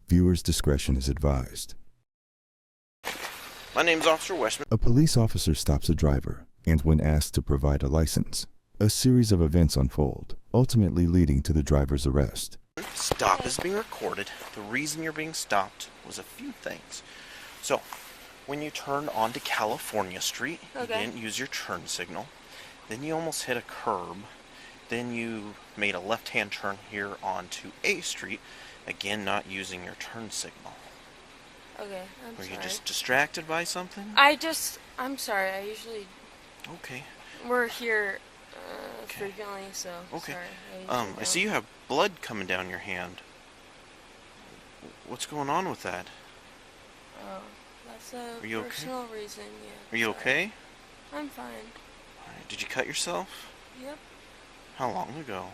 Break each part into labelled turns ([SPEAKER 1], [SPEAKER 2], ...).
[SPEAKER 1] Viewers' discretion is advised.
[SPEAKER 2] My name's Officer Westman.
[SPEAKER 1] A police officer stops a driver, and when asked to provide a license, a series of events unfold, ultimately leading to the driver's arrest.
[SPEAKER 2] Stop is being recorded. The reason you're being stopped was a few things. So, when you turned onto California Street, you didn't use your turn signal. Then you almost hit a curb. Then you made a left-hand turn here onto A Street, again not using your turn signal.
[SPEAKER 3] Okay, I'm sorry.
[SPEAKER 2] Were you just distracted by something?
[SPEAKER 3] I'm sorry, I usually...
[SPEAKER 2] Okay.
[SPEAKER 3] We're here frequently, so
[SPEAKER 2] okay.
[SPEAKER 3] Sorry.
[SPEAKER 2] I see you have blood coming down your hand. What's going on with that?
[SPEAKER 3] Oh, that's a
[SPEAKER 2] Are you
[SPEAKER 3] personal
[SPEAKER 2] okay?
[SPEAKER 3] reason, yeah.
[SPEAKER 2] Are you okay?
[SPEAKER 3] I'm fine.
[SPEAKER 2] Alright, did you cut yourself?
[SPEAKER 3] Yep.
[SPEAKER 2] How long ago?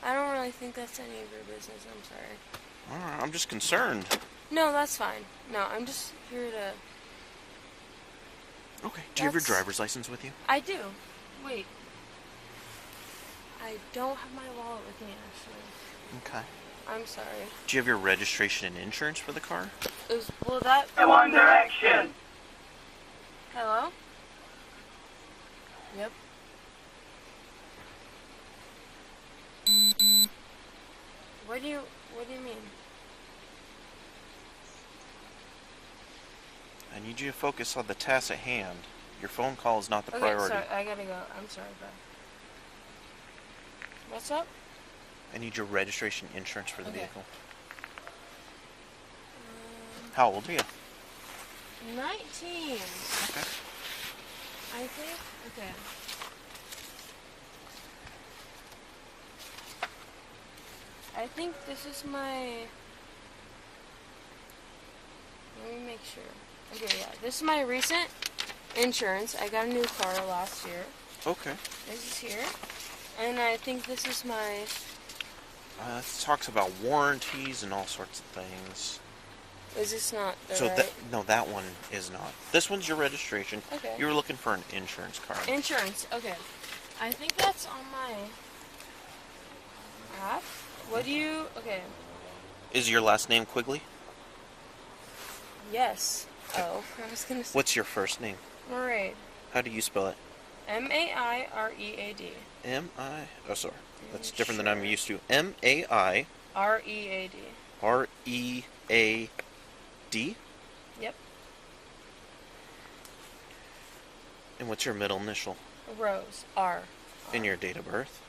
[SPEAKER 3] I don't really think that's any of your business, I'm sorry.
[SPEAKER 2] Alright, I'm just concerned.
[SPEAKER 3] No, that's fine. No, I'm just here to...
[SPEAKER 2] Okay, do you have your driver's license with you?
[SPEAKER 3] I do. Wait. I don't have my wallet with me, actually.
[SPEAKER 2] Okay.
[SPEAKER 3] I'm sorry.
[SPEAKER 2] Do you have your registration and insurance for the car?
[SPEAKER 3] Will that...
[SPEAKER 4] One Direction!
[SPEAKER 3] Hello? Yep. What do you mean?
[SPEAKER 2] I need you to focus on the task at hand. Your phone call is not the
[SPEAKER 3] Okay,
[SPEAKER 2] priority.
[SPEAKER 3] sorry, I gotta go. I'm sorry, bro. What's up?
[SPEAKER 2] I need your registration and insurance for the vehicle.
[SPEAKER 3] 19.
[SPEAKER 2] How old are you?
[SPEAKER 3] 19.
[SPEAKER 2] Okay.
[SPEAKER 3] I think. Okay. I think this is my... Let me make sure. Okay, yeah. This is my recent insurance. I got a new car last year.
[SPEAKER 2] Okay.
[SPEAKER 3] This is here. And I think this is my...
[SPEAKER 2] It talks about warranties and all sorts of things.
[SPEAKER 3] Is this not the
[SPEAKER 2] So
[SPEAKER 3] right...
[SPEAKER 2] no, that one is not. This one's your registration.
[SPEAKER 3] Okay.
[SPEAKER 2] You were looking for an insurance card.
[SPEAKER 3] Insurance, okay. I think that's on my app. What do you... Okay.
[SPEAKER 2] Is your last name Quigley?
[SPEAKER 3] Yes. Oh, I was gonna say...
[SPEAKER 2] What's your first name?
[SPEAKER 3] Maraid.
[SPEAKER 2] How do you spell it?
[SPEAKER 3] M-A-I-R-E-A-D.
[SPEAKER 2] M-I... Oh, sorry. That's different than I'm used to. M-A-I...
[SPEAKER 3] R-E-A-D.
[SPEAKER 2] R-E-A-D?
[SPEAKER 3] Yep.
[SPEAKER 2] And what's your middle initial?
[SPEAKER 3] Rose. R.
[SPEAKER 2] And your date of birth?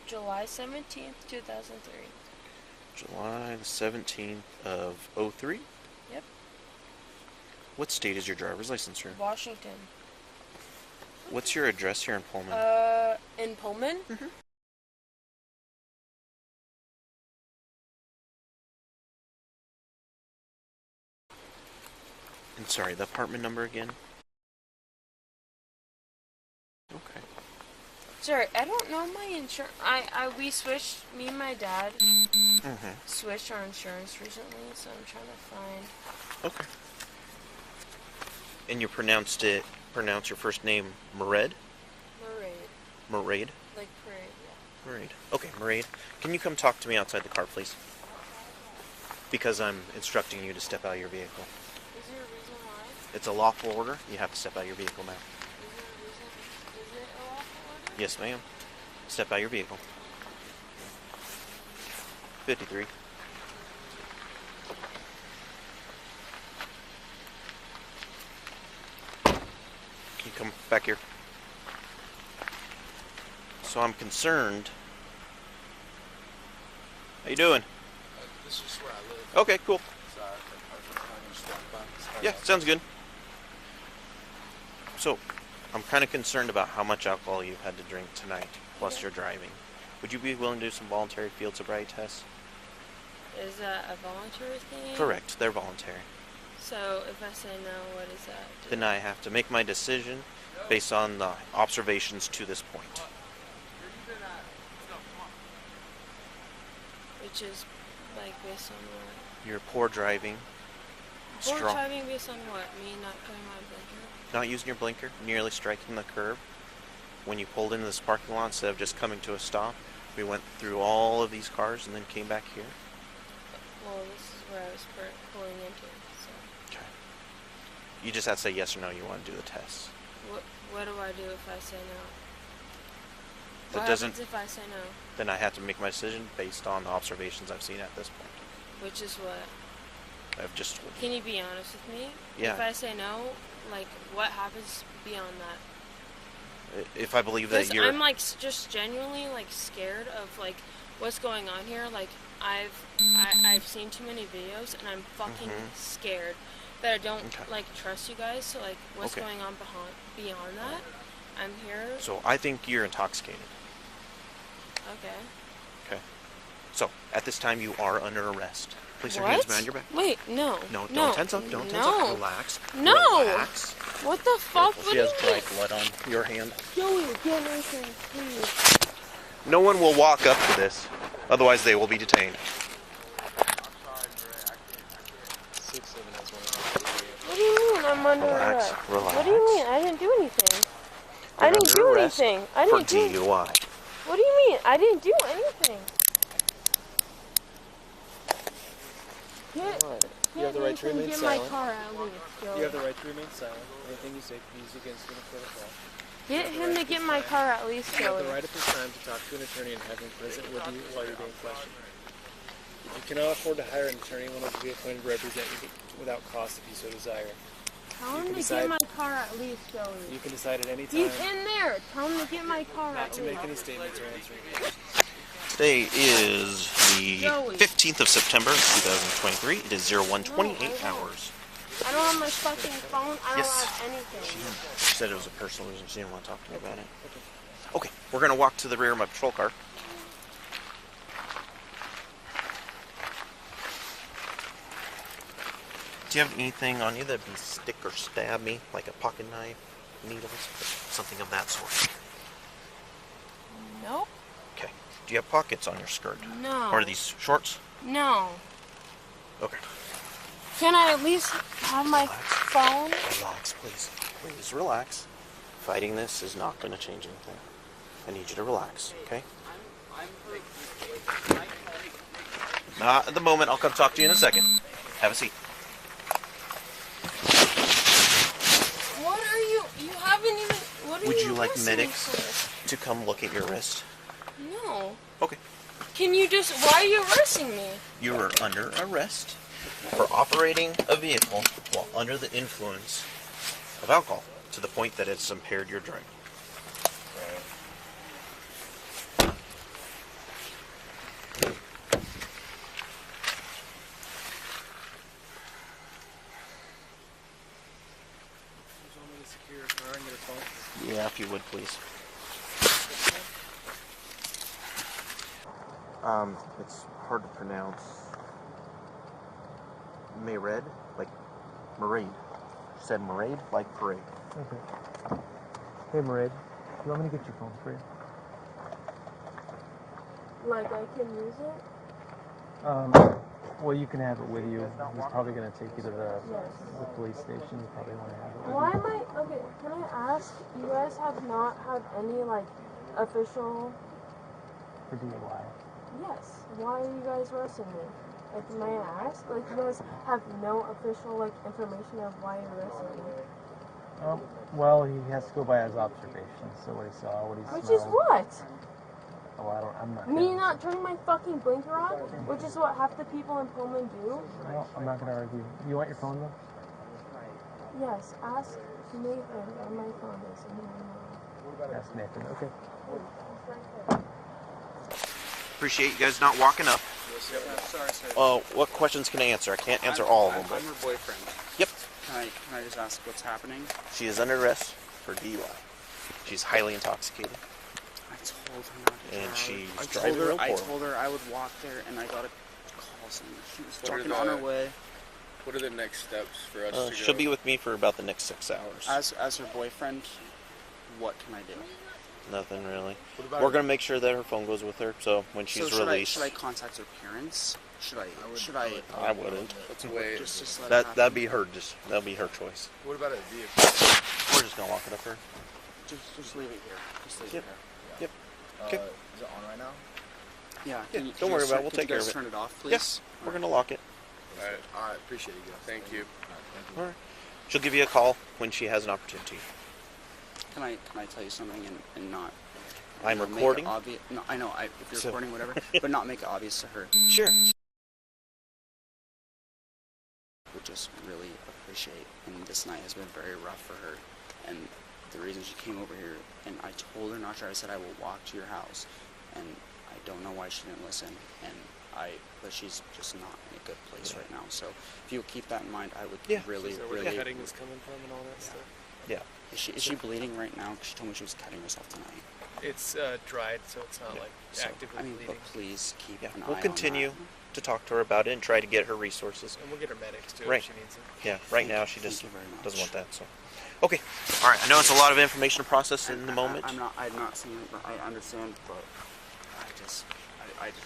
[SPEAKER 3] July 17th, 2003.
[SPEAKER 2] July the 17th of '03?
[SPEAKER 3] Yep.
[SPEAKER 2] What state is your driver's license from?
[SPEAKER 3] Washington.
[SPEAKER 2] What's your address here in Pullman?
[SPEAKER 3] In Pullman?
[SPEAKER 2] Mm-hmm. And sorry, the apartment number again? Okay.
[SPEAKER 3] Sorry, I don't know my insurance. We switched, me and my dad switched our insurance recently, so I'm trying to find...
[SPEAKER 2] Okay. And you pronounce your first name Maraid?
[SPEAKER 3] Maraid.
[SPEAKER 2] Maraid?
[SPEAKER 3] Like parade, yeah.
[SPEAKER 2] Maraid. Okay, Maraid. Can you come talk to me outside the car, please? Because I'm instructing you to step out of your vehicle.
[SPEAKER 3] Is there a reason why?
[SPEAKER 2] It's a lawful order. You have to step out of your vehicle now.
[SPEAKER 3] Is there a reason? Is it a lawful order?
[SPEAKER 2] Yes, ma'am. Step out of your vehicle. 53. Can you come back here? So I'm concerned. How you doing?
[SPEAKER 5] This is where I live.
[SPEAKER 2] Okay, cool.
[SPEAKER 5] Sorry, I just walked by.
[SPEAKER 2] Yeah, sounds good. So, I'm kind of concerned about how much alcohol you've had to drink tonight, plus your driving. Would you be willing to do some voluntary field sobriety tests?
[SPEAKER 3] Is that a voluntary thing?
[SPEAKER 2] Correct, they're voluntary.
[SPEAKER 3] So if I say no, what does that do?
[SPEAKER 2] Then I have to make my decision based on the observations to this point.
[SPEAKER 3] Which is, like, based on what?
[SPEAKER 2] Your poor driving,
[SPEAKER 3] Poor driving based on what? Me not putting my blinker?
[SPEAKER 2] not using your blinker, nearly striking the curb. When you pulled into this parking lot, instead of just coming to a stop, we went through all of these cars and then came back here.
[SPEAKER 3] Well, this is where I was pulling into. So.
[SPEAKER 2] Okay. You just have to say yes or no. You want to do the test.
[SPEAKER 3] What do I do if I say no?
[SPEAKER 2] That
[SPEAKER 3] What
[SPEAKER 2] doesn't.
[SPEAKER 3] happens if I say no?
[SPEAKER 2] Then I have to make my decision based on the observations I've seen at this point.
[SPEAKER 3] Which is what?
[SPEAKER 2] I've just told you.
[SPEAKER 3] Can you be honest with me?
[SPEAKER 2] Yeah.
[SPEAKER 3] If I say no, like, what happens beyond that?
[SPEAKER 2] If I believe that you're...
[SPEAKER 3] I'm, like, just genuinely, like, scared of, like, what's going on here. Like, I've seen too many videos, and I'm fucking scared that I don't, like, trust you guys. So, like, what's going on beyond that? I'm here.
[SPEAKER 2] So, I think you're intoxicated.
[SPEAKER 3] Okay.
[SPEAKER 2] Okay. So, at this time, you are under arrest. Place your
[SPEAKER 3] What?
[SPEAKER 2] hands behind your back.
[SPEAKER 3] Wait, no.
[SPEAKER 2] No, don't tense up. Don't tense up. Relax.
[SPEAKER 3] No.
[SPEAKER 2] Relax.
[SPEAKER 3] What the fuck?
[SPEAKER 2] She has bright blood on your hand.
[SPEAKER 3] Joey, get Nathan, please.
[SPEAKER 2] No one will walk up to this. Otherwise, they will be detained.
[SPEAKER 3] What do you mean I'm under arrest?
[SPEAKER 2] Relax.
[SPEAKER 3] What do you mean? I didn't do anything. I
[SPEAKER 2] You're
[SPEAKER 3] didn't do
[SPEAKER 2] under arrest
[SPEAKER 3] anything. I
[SPEAKER 2] for
[SPEAKER 3] didn't do.
[SPEAKER 2] DUI.
[SPEAKER 3] What do you mean? I didn't do anything.
[SPEAKER 5] You have the right to remain
[SPEAKER 3] get
[SPEAKER 5] silent.
[SPEAKER 3] my car at least, Joey.
[SPEAKER 5] You have the right to remain silent. Anything you say can be used against you in a court of law.
[SPEAKER 3] Get him to get my car at least,
[SPEAKER 5] You have
[SPEAKER 3] Joey.
[SPEAKER 5] the right at this time to talk to an attorney and have him present with you while you're being questioned. If you cannot afford to hire an attorney, one will be appointed to represent you without cost if you so desire.
[SPEAKER 3] Tell him
[SPEAKER 5] can
[SPEAKER 3] to
[SPEAKER 5] decide-
[SPEAKER 3] get my car at least, Joey.
[SPEAKER 5] You can decide at any time
[SPEAKER 3] He's in there. Tell him to get my car
[SPEAKER 5] not
[SPEAKER 3] at
[SPEAKER 5] to
[SPEAKER 3] least.
[SPEAKER 5] make any statements or answer any questions.
[SPEAKER 2] Today is the
[SPEAKER 3] Joey.
[SPEAKER 2] 15th of September, 2023. It is 01:28 hours.
[SPEAKER 3] I don't have my fucking phone. I don't
[SPEAKER 2] Yes.
[SPEAKER 3] have anything.
[SPEAKER 2] She said it was a personal reason. She didn't want to talk to me about it. Okay, we're going to walk to the rear of my patrol car. Do you have anything on you that'd be stick or stab me, like a pocket knife, needles, something of that sort?
[SPEAKER 3] Nope.
[SPEAKER 2] Okay. Do you have pockets on your skirt?
[SPEAKER 3] No.
[SPEAKER 2] Or are these shorts?
[SPEAKER 3] No.
[SPEAKER 2] Okay.
[SPEAKER 3] Can I at least have my phone?
[SPEAKER 2] Relax, please. Please relax. Fighting this is not going to change anything. I need you to relax, okay? Not at the moment. I'll come talk to you in a second. Have a seat.
[SPEAKER 3] What are you? You haven't even. What are
[SPEAKER 2] Would
[SPEAKER 3] you
[SPEAKER 2] you like
[SPEAKER 3] arresting me
[SPEAKER 2] medics
[SPEAKER 3] for?
[SPEAKER 2] to come look at your wrist?
[SPEAKER 3] No.
[SPEAKER 2] Okay.
[SPEAKER 3] Can you just? Why are you arresting me?
[SPEAKER 2] You are under arrest for operating a vehicle while under the influence of alcohol to the point that it's impaired your driving. Yeah, if you would, please. It's hard to pronounce. Mayred, like Marade. She said Marade, like parade.
[SPEAKER 5] Okay. Hey, Mairead, you want me to get your phone for you?
[SPEAKER 3] Like I can use it?
[SPEAKER 5] Well, you can have it with you. He's probably going to take you to the police station. You probably want to have it with
[SPEAKER 3] Why
[SPEAKER 5] you.
[SPEAKER 3] am I? Okay, can I ask? You guys have not had any like official?
[SPEAKER 5] For DUI.
[SPEAKER 3] Yes. Why are you guys arresting me? Like, may I ask? Like, you guys have no official like information of why you're arresting me.
[SPEAKER 5] Well, he has to go by his observations. So what he saw, what he smelled.
[SPEAKER 3] Which is what?
[SPEAKER 5] Oh, I'm not.
[SPEAKER 3] Me not turning my fucking blinker on, which is what half the people in Pullman do.
[SPEAKER 5] Well, I'm not going to argue. You want your phone though?
[SPEAKER 3] Yes. Ask Nathan where my phone is. And he will know.
[SPEAKER 5] That's Nathan. Okay.
[SPEAKER 2] Appreciate you guys not walking up.
[SPEAKER 4] Sorry.
[SPEAKER 2] What questions can I answer? I can't answer all of them, but
[SPEAKER 4] I'm her boyfriend.
[SPEAKER 2] yep.
[SPEAKER 4] Can I just ask what's happening?
[SPEAKER 2] She is under arrest for DUI. She's highly intoxicated.
[SPEAKER 4] I told her not to
[SPEAKER 2] And
[SPEAKER 4] drive.
[SPEAKER 2] she's driving real
[SPEAKER 4] I
[SPEAKER 2] poor.
[SPEAKER 4] told her I would walk there, and I got a call saying she was
[SPEAKER 6] What are
[SPEAKER 4] talking on her
[SPEAKER 6] the-
[SPEAKER 4] way.
[SPEAKER 6] What are the next steps for us to go?
[SPEAKER 2] She'll be with me for about the next 6 hours.
[SPEAKER 4] As her boyfriend, what can I do?
[SPEAKER 2] Nothing really.
[SPEAKER 6] What about
[SPEAKER 2] We're gonna make sure that her phone goes with her, so when she's
[SPEAKER 4] so
[SPEAKER 2] released,
[SPEAKER 4] should I contact her parents? Should I?
[SPEAKER 2] I wouldn't.
[SPEAKER 6] Let's wait.
[SPEAKER 4] Just let it
[SPEAKER 2] That'd
[SPEAKER 4] happen?
[SPEAKER 2] be her. That'd be her choice.
[SPEAKER 6] What about a vehicle?
[SPEAKER 2] We're just gonna walk it up her.
[SPEAKER 4] Just leave it here. Just leave
[SPEAKER 2] Yep.
[SPEAKER 4] it here.
[SPEAKER 2] Yep. Okay.
[SPEAKER 6] Is it on right now?
[SPEAKER 4] Yeah.
[SPEAKER 2] Don't worry about it. We'll take care of it.
[SPEAKER 4] Turn it off, please.
[SPEAKER 2] Yes, we're gonna lock it.
[SPEAKER 6] All right. Appreciate you guys. Thank you.
[SPEAKER 2] All right. She'll give you a call when she has an opportunity.
[SPEAKER 4] Can I tell you something and not?
[SPEAKER 2] I'm recording.
[SPEAKER 4] Make it obvious. No, I know. If you're recording, whatever, but not make it obvious to her.
[SPEAKER 2] Sure.
[SPEAKER 4] Would just really appreciate. And this night has been very rough for her. And the reason she came over here, and I told her not to. I said I will walk to your house, and I don't know why she didn't listen. But she's just not in a good place right now. So if you keep that in mind, I would really.
[SPEAKER 5] Where the cutting is coming from and all that stuff.
[SPEAKER 2] Yeah.
[SPEAKER 4] Is she bleeding right now? Because she told me she was cutting herself tonight.
[SPEAKER 5] It's dried, so it's not like actively bleeding.
[SPEAKER 4] But please keep an eye on that.
[SPEAKER 2] We'll continue to talk to her about it and try to get her resources.
[SPEAKER 5] And we'll get her medics too if she needs it.
[SPEAKER 2] Yeah, right now she just doesn't want that. So, okay, all right. I know it's a lot of information to process in the moment.
[SPEAKER 4] I'm not saying it, but I understand. But I just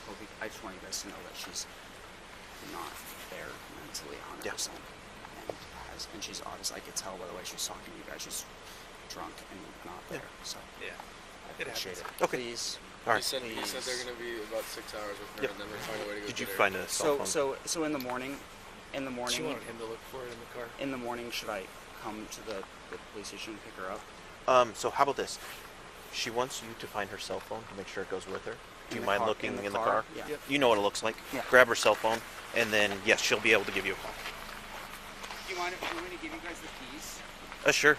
[SPEAKER 4] hope I just want you guys to know that she's not there mentally 100%. And she's obvious. I could tell by the way she's talking to you guys. She's drunk and not there. So
[SPEAKER 5] yeah,
[SPEAKER 4] I appreciate it.
[SPEAKER 2] Okay.
[SPEAKER 4] Please.
[SPEAKER 6] All right. He said they're going to be about 6 hours with her, and then they're finding a way to go.
[SPEAKER 2] Did you
[SPEAKER 6] get her.
[SPEAKER 2] find a cell phone?
[SPEAKER 4] So in the morning.
[SPEAKER 5] She wanted him to look for it in the car.
[SPEAKER 4] In the morning, should I come to the police station and pick her up?
[SPEAKER 2] So how about this? She wants you to find her cell phone to make sure it goes with her. Do you mind looking in the car?
[SPEAKER 4] Yeah.
[SPEAKER 5] Yep.
[SPEAKER 2] You know what it looks like.
[SPEAKER 4] Yeah.
[SPEAKER 2] Grab her cell phone, and then yes, she'll be able to give you a call.
[SPEAKER 4] Do you mind if you want me to give you guys the keys?
[SPEAKER 2] Sure.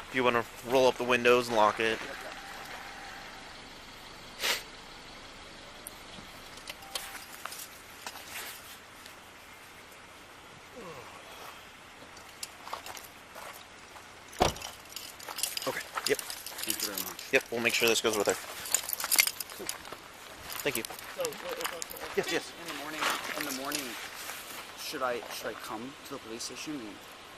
[SPEAKER 2] If you want to roll up the windows and lock it. Okay. Yep.
[SPEAKER 4] Thank you very much.
[SPEAKER 2] Yep. We'll make sure this goes with her. Cool. Thank you. Yes.
[SPEAKER 4] In the morning, should I come to the police station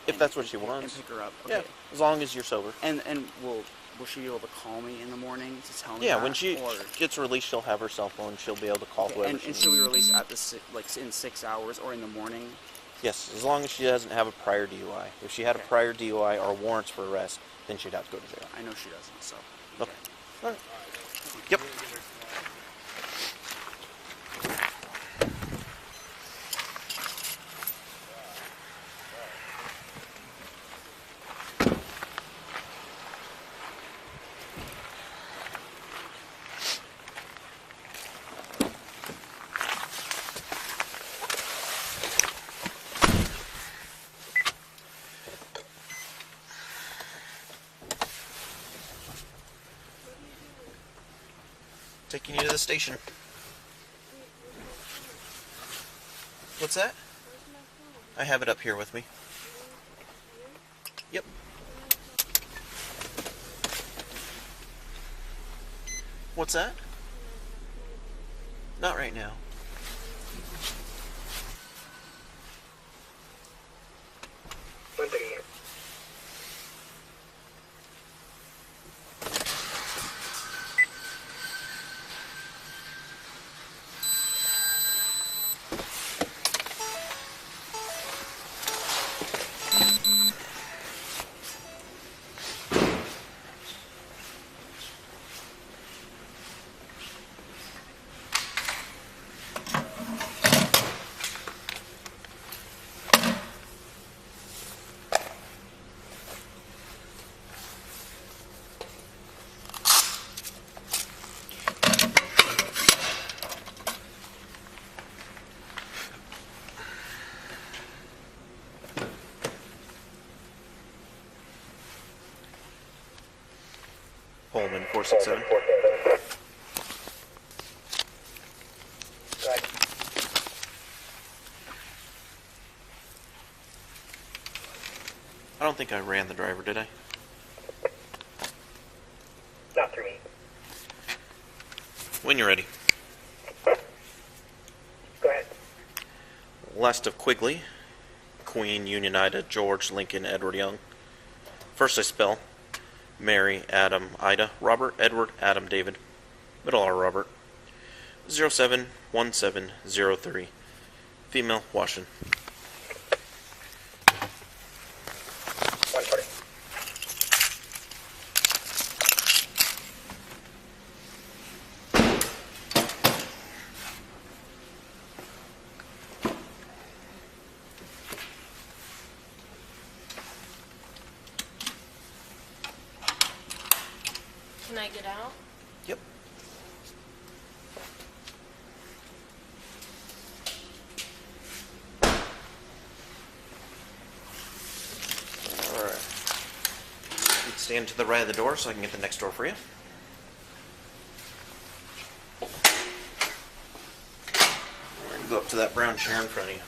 [SPEAKER 2] If that's what she wants.
[SPEAKER 4] and pick her up? Okay.
[SPEAKER 2] Yeah. As long as you're sober.
[SPEAKER 4] And will she be able to call me in the morning to tell me?
[SPEAKER 2] Yeah.
[SPEAKER 4] that,
[SPEAKER 2] When she
[SPEAKER 4] or?
[SPEAKER 2] gets released, she'll have her cell phone. She'll be able to call whoever.
[SPEAKER 4] And she'll be released at in 6 hours or in the morning.
[SPEAKER 2] Yes, as long as she doesn't have a prior DUI. If she had a prior DUI or warrants for arrest, then she'd have to go to jail.
[SPEAKER 4] I know she doesn't. So.
[SPEAKER 2] Okay. All right. Yep. Taking you to the station. What's that? I have it up here with me. Yep. What's that? Not right now. Pullman 467. I don't think I ran the driver, did I?
[SPEAKER 7] Not through me.
[SPEAKER 2] When you're ready.
[SPEAKER 7] Go ahead.
[SPEAKER 2] West of Quigley, Queen, Union, Ida, George, Lincoln, Edward, Young. First I spell Mary, Adam, Ida, Robert, Edward, Adam, David. Middle R, Robert. 071703. Female, Washington.
[SPEAKER 7] 140.
[SPEAKER 3] get out?
[SPEAKER 2] Yep. Alright. You can stand to the right of the door so I can get the next door for you. We're going to go up to that brown chair in front of you.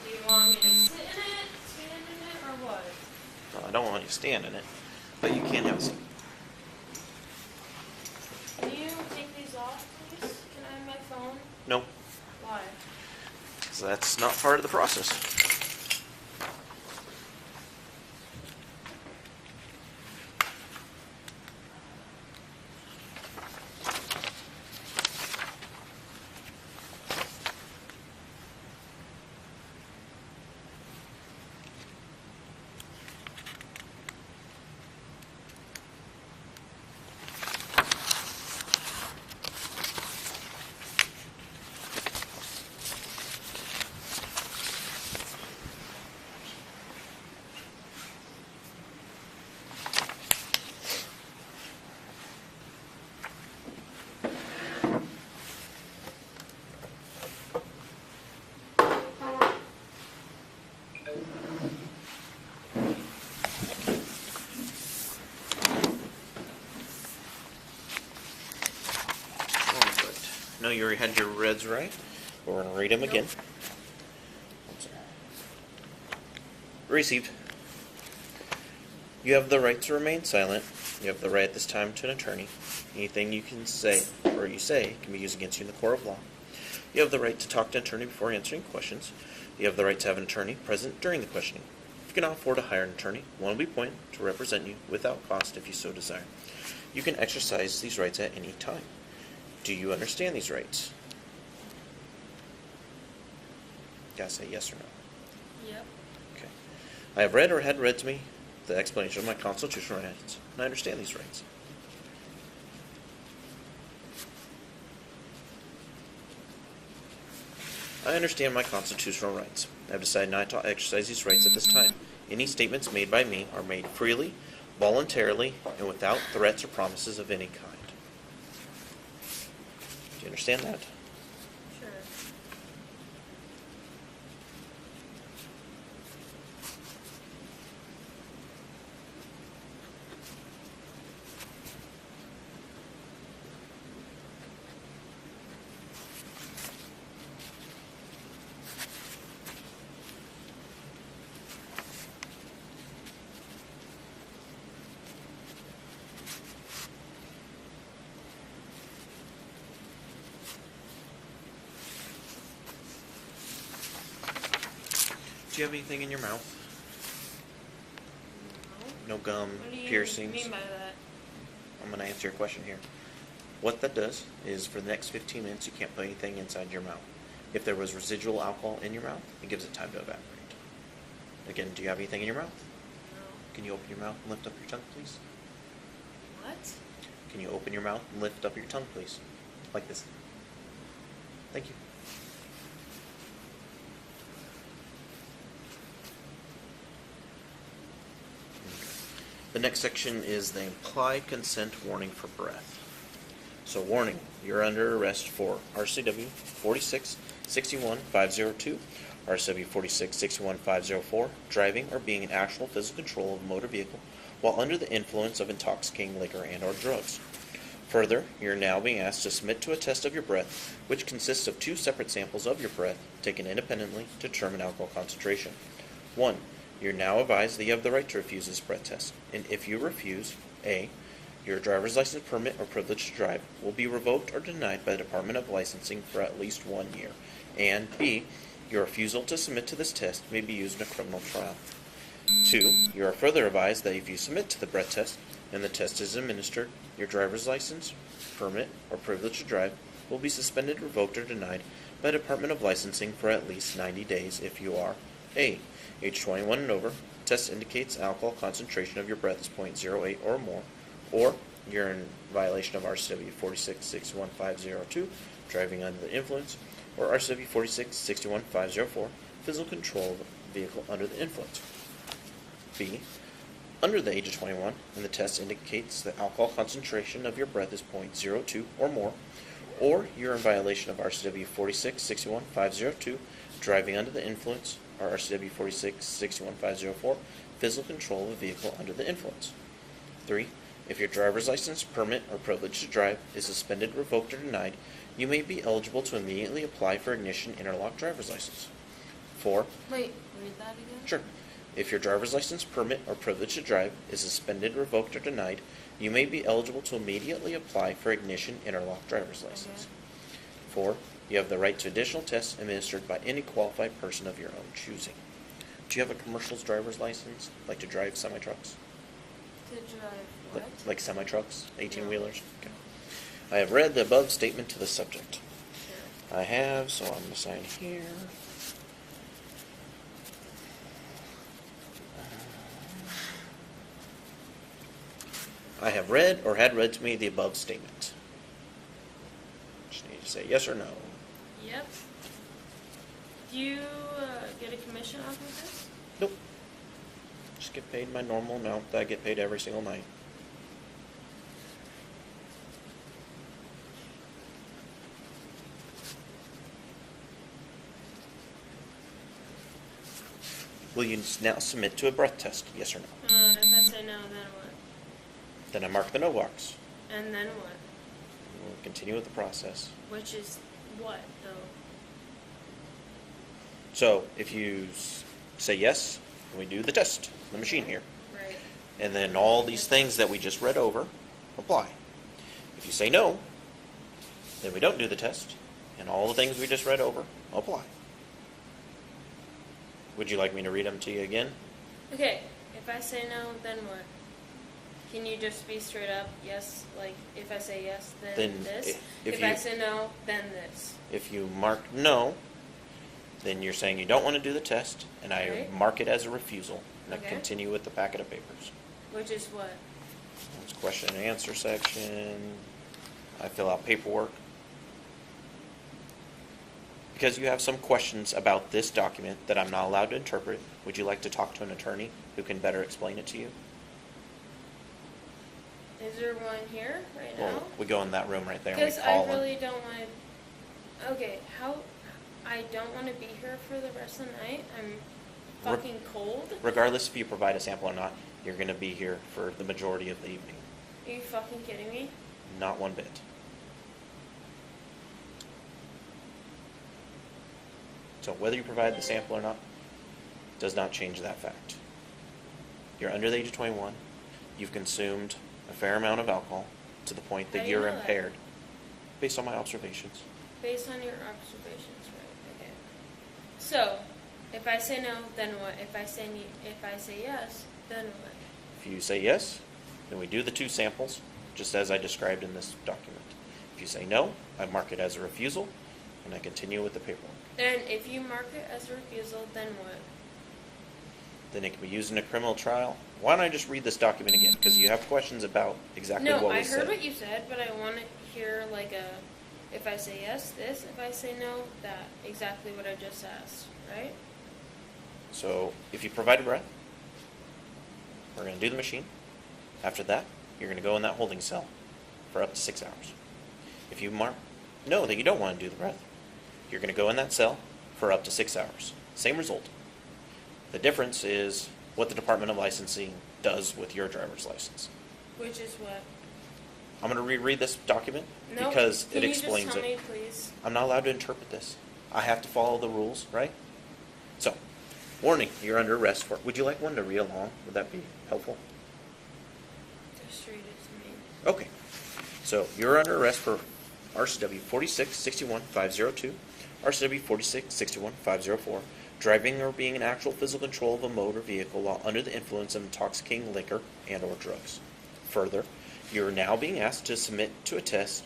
[SPEAKER 3] Do you want me to sit in it, stand in it, or what?
[SPEAKER 2] Well, I don't want you to stand in it, but you can have a seat.
[SPEAKER 3] Can you take these off, please? Can I have my phone?
[SPEAKER 2] No,
[SPEAKER 3] Why?
[SPEAKER 2] so that's not part of the process. No, you already had your reds right. We're going to read them again. Received. You have the right to remain silent. You have the right at this time to an attorney. Anything you can say or you say can be used against you in the court of law. You have the right to talk to an attorney before answering questions. You have the right to have an attorney present during the questioning. If you cannot afford to hire an attorney, one will be appointed to represent you without cost if you so desire. You can exercise these rights at any time. Do you understand these rights? You gotta say yes or no.
[SPEAKER 3] Yep.
[SPEAKER 2] Okay. I have read or had read to me the explanation of my constitutional rights, and I understand these rights. I understand my constitutional rights. I have decided not to exercise these rights at this time. Any statements made by me are made freely, voluntarily, and without threats or promises of any kind. Do you understand that?
[SPEAKER 3] Sure.
[SPEAKER 2] Do you have anything in your mouth?
[SPEAKER 3] No.
[SPEAKER 2] No gum,
[SPEAKER 3] What do you
[SPEAKER 2] piercings?
[SPEAKER 3] mean by that?
[SPEAKER 2] I'm going to answer your question here. What that does is for the next 15 minutes you can't put anything inside your mouth. If there was residual alcohol in your mouth, it gives it time to evaporate. Again, do you have anything in your mouth?
[SPEAKER 3] No.
[SPEAKER 2] Can you open your mouth and lift up your tongue, please?
[SPEAKER 3] What?
[SPEAKER 2] Can you open your mouth and lift up your tongue, please? Like this. Thank you. The next section is the implied consent warning for breath. So warning, you're under arrest for RCW 46-61502, RCW 46-61504, driving or being in actual physical control of a motor vehicle while under the influence of intoxicating liquor and or drugs. Further, you're now being asked to submit to a test of your breath, which consists of 2 separate samples of your breath taken independently to determine alcohol concentration. 1. You're now advised that you have the right to refuse this breath test, and if you refuse, A, your driver's license, permit, or privilege to drive will be revoked or denied by the Department of Licensing for at least 1 year, and B, your refusal to submit to this test may be used in a criminal trial. 2, you are further advised that if you submit to the breath test and the test is administered, your driver's license, permit, or privilege to drive will be suspended, revoked, or denied by the Department of Licensing for at least 90 days if you are A, age 21 and over, test indicates alcohol concentration of your breath is 0.08 or more, or you're in violation of RCW 46-61502, driving under the influence, or RCW 46-61504, physical control of a vehicle under the influence. B, under the age of 21 and the test indicates the alcohol concentration of your breath is .02 or more, or you're in violation of RCW 46-61-502, driving under the influence, or RCW 46-61-504, physical control of a vehicle under the influence. 3. If your driver's license, permit, or privilege to drive is suspended, revoked, or denied, you may be eligible to immediately apply for ignition interlock driver's license. 4.
[SPEAKER 3] Wait, read that again?
[SPEAKER 2] Sure. If your driver's license, permit, or privilege to drive is suspended, revoked, or denied, you may be eligible to immediately apply for ignition interlock driver's license. 4. You have the right to additional tests administered by any qualified person of your own choosing. Do you have a commercial's driver's license, like to drive semi-trucks?
[SPEAKER 3] To drive what?
[SPEAKER 2] Like semi-trucks, 18-wheelers? Okay. I have read the above statement to the subject.
[SPEAKER 3] Sure.
[SPEAKER 2] I have, so I'm going to sign here. I have read or had read to me the above statement. Just need to say yes or no.
[SPEAKER 3] Yep. Do you get a commission off of this?
[SPEAKER 2] Nope. Just get paid my normal amount that I get paid every single night. Will you now submit to a breath test? Yes or no?
[SPEAKER 3] If I say no, then what?
[SPEAKER 2] Then I mark the no box.
[SPEAKER 3] And then what?
[SPEAKER 2] We'll continue with the process.
[SPEAKER 3] Which is what, though?
[SPEAKER 2] So if you say yes, we do the test, the machine here.
[SPEAKER 3] Right.
[SPEAKER 2] And then all these things that we just read over apply. If you say no, then we don't do the test, and all the things we just read over apply. Would you like me to read them to you again?
[SPEAKER 3] Okay, if I say no, then what? Can you just be straight up, yes, like, if I say yes, then this? If I say no, then this?
[SPEAKER 2] If you mark no, then you're saying you don't want to do the test, and I
[SPEAKER 3] Right.
[SPEAKER 2] mark it as a refusal, and I
[SPEAKER 3] Okay.
[SPEAKER 2] continue with the packet of papers.
[SPEAKER 3] Which is what?
[SPEAKER 2] It's question and answer section. I fill out paperwork. Because you have some questions about this document that I'm not allowed to interpret, would you like to talk to an attorney who can better explain it to you?
[SPEAKER 3] Is there one here right now?
[SPEAKER 2] Well, we go in that room right there and we
[SPEAKER 3] Because
[SPEAKER 2] call
[SPEAKER 3] I
[SPEAKER 2] them.
[SPEAKER 3] really don't want to. Okay, how? I don't want to be here for the rest of the night. I'm fucking cold.
[SPEAKER 2] Regardless if you provide a sample or not, you're going to be here for the majority of the evening.
[SPEAKER 3] Are you fucking kidding me?
[SPEAKER 2] Not one bit. So whether you provide the sample or not does not change that fact. You're under the age of 21. You've consumed a fair amount of alcohol to the point
[SPEAKER 3] How
[SPEAKER 2] that
[SPEAKER 3] do you
[SPEAKER 2] you're
[SPEAKER 3] know that?
[SPEAKER 2] impaired. Based on my observations.
[SPEAKER 3] Based on your observations, right? Okay. So, if I say no, then what? If I say yes, then what?
[SPEAKER 2] If you say yes, then we do the two samples, just as I described in this document. If you say no, I mark it as a refusal, and I continue with the paperwork.
[SPEAKER 3] And if you mark it as a refusal, then what?
[SPEAKER 2] Then it can be used in a criminal trial. Why don't I just read this document again? Because you have questions about exactly
[SPEAKER 3] No,
[SPEAKER 2] what
[SPEAKER 3] I
[SPEAKER 2] was
[SPEAKER 3] heard
[SPEAKER 2] said.
[SPEAKER 3] what you said, but I want to hear like a, if I say yes, this, if I say no, that, exactly what I just asked, right?
[SPEAKER 2] So if you provide a breath, we're going to do the machine. After that, you're going to go in that holding cell for up to 6 hours. If you mark no that you don't want to do the breath, you're going to go in that cell for up to 6 hours. Same result. The difference is what the Department of Licensing does with your driver's license.
[SPEAKER 3] Which is what?
[SPEAKER 2] I'm going to reread this document
[SPEAKER 3] No,
[SPEAKER 2] because
[SPEAKER 3] can
[SPEAKER 2] it
[SPEAKER 3] you
[SPEAKER 2] explains
[SPEAKER 3] just tell
[SPEAKER 2] it.
[SPEAKER 3] me, please?
[SPEAKER 2] I'm not allowed to interpret this. I have to follow the rules, right? So, warning, you're under arrest for... Would you like one to read along? Would that be helpful?
[SPEAKER 3] Just read it to me.
[SPEAKER 2] Okay. So, you're under arrest for RCW 46-61-502, RCW 46-61-504, driving or being in actual physical control of a motor vehicle while under the influence of intoxicating liquor and or drugs. Further, you are now being asked to submit to a test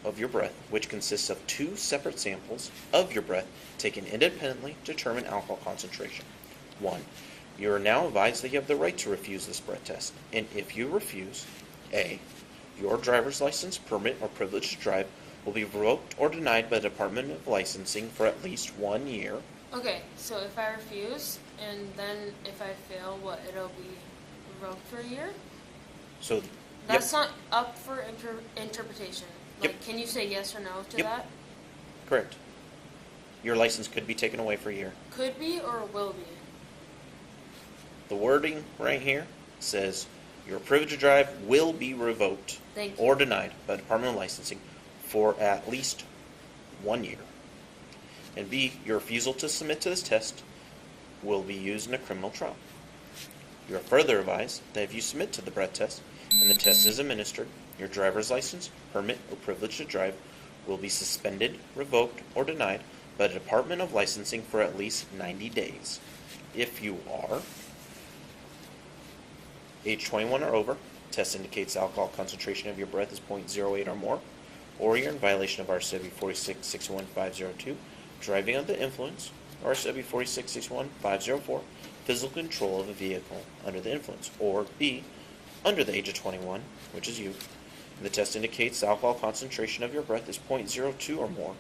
[SPEAKER 2] of your breath, which consists of 2 separate samples of your breath taken independently to determine alcohol concentration. 1. You are now advised that you have the right to refuse this breath test, and if you refuse, A. Your driver's license, permit, or privilege to drive will be revoked or denied by the Department of Licensing for at least 1 year.
[SPEAKER 3] Okay, so if I refuse, and then if I fail, what, it'll be revoked for a year?
[SPEAKER 2] So,
[SPEAKER 3] That's not up for interpretation. Like,
[SPEAKER 2] Yep.
[SPEAKER 3] can you say yes or no to
[SPEAKER 2] Yep.
[SPEAKER 3] that?
[SPEAKER 2] correct. Your license could be taken away for a year.
[SPEAKER 3] Could be or will be?
[SPEAKER 2] The wording right here says your privilege to drive will be revoked
[SPEAKER 3] Thank you.
[SPEAKER 2] or denied by the Department of Licensing for at least 1 year. And B, your refusal to submit to this test will be used in a criminal trial. You are further advised that if you submit to the breath test and the test is administered, your driver's license, permit, or privilege to drive will be suspended, revoked, or denied by the Department of Licensing for at least 90 days. If you are age 21 or over, test indicates alcohol concentration of your breath is 0.08 or more, or you're in violation of RCW 46-61502, driving under the influence, RCW 46-61504, physical control of a vehicle under the influence, or B, under the age of 21, which is you, and the test indicates the alcohol concentration of your breath is 0.02 or more,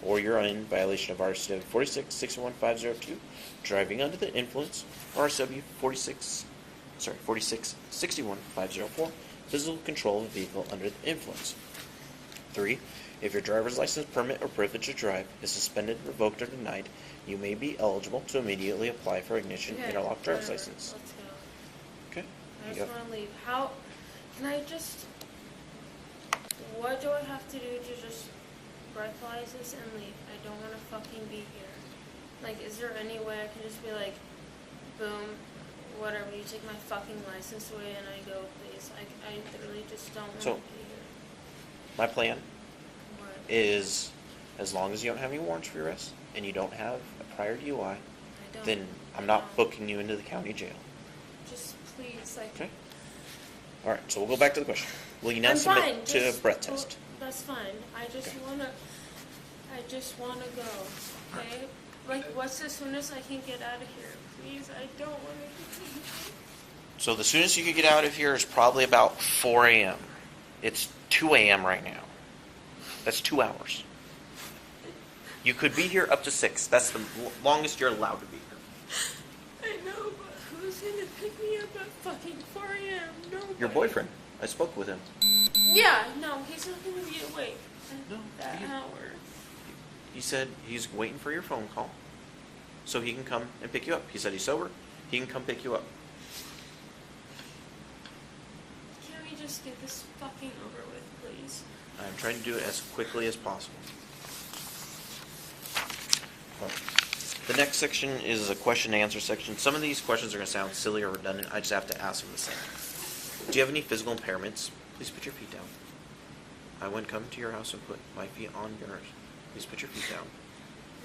[SPEAKER 2] or you're in violation of RCW 46-61502, driving under the influence, RCW 46-61504, physical control of a vehicle under the influence. 3. If your driver's license, permit, or privilege to drive is suspended, revoked, or denied, you may be eligible to immediately apply for ignition interlock driver's license.
[SPEAKER 3] Let's go.
[SPEAKER 2] Okay.
[SPEAKER 3] I just want to leave. How can I just? What do I have to do to just breathalyze this and leave? I don't want to fucking be here. Like, is there any way I can just be like, boom, whatever, you take my fucking license away and I go, please? I literally just don't want to be here.
[SPEAKER 2] My plan
[SPEAKER 3] What?
[SPEAKER 2] is, as long as you don't have any warrants for your arrest and you don't have a prior DUI,
[SPEAKER 3] I don't.
[SPEAKER 2] then I'm
[SPEAKER 3] I
[SPEAKER 2] not
[SPEAKER 3] don't.
[SPEAKER 2] booking you into the county jail.
[SPEAKER 3] Just please, like.
[SPEAKER 2] Okay. All right. So we'll go back to the question. Will you now
[SPEAKER 3] I'm
[SPEAKER 2] submit
[SPEAKER 3] fine.
[SPEAKER 2] to a
[SPEAKER 3] Just
[SPEAKER 2] breath
[SPEAKER 3] go-
[SPEAKER 2] test?
[SPEAKER 3] That's fine. I just wanna go. Okay. Like, what's the soonest I can get out of here? Please, I don't wanna.
[SPEAKER 2] So the soonest you could get out of here is probably about 4 a.m. It's 2 a.m. right now. That's 2 hours. You could be here up to 6. That's the longest you're allowed to be here.
[SPEAKER 3] I know, but who's gonna pick me up at fucking 4 a.m.? Nobody.
[SPEAKER 2] Your boyfriend. I spoke with him.
[SPEAKER 3] Yeah, no, he's not gonna be awake at
[SPEAKER 2] No,
[SPEAKER 3] that
[SPEAKER 2] he-
[SPEAKER 3] hour.
[SPEAKER 2] He said he's waiting for your phone call so he can come and pick you up. He said he's sober. He can come pick you up.
[SPEAKER 3] Can we just get this fucking over with, please?
[SPEAKER 2] I'm trying to do it as quickly as possible. The next section is a question and answer section. Some of these questions are going to sound silly or redundant. I just have to ask them the same. Do you have any physical impairments? Please put your feet down. I wouldn't come to your house and put my feet on yours. Please put your feet down.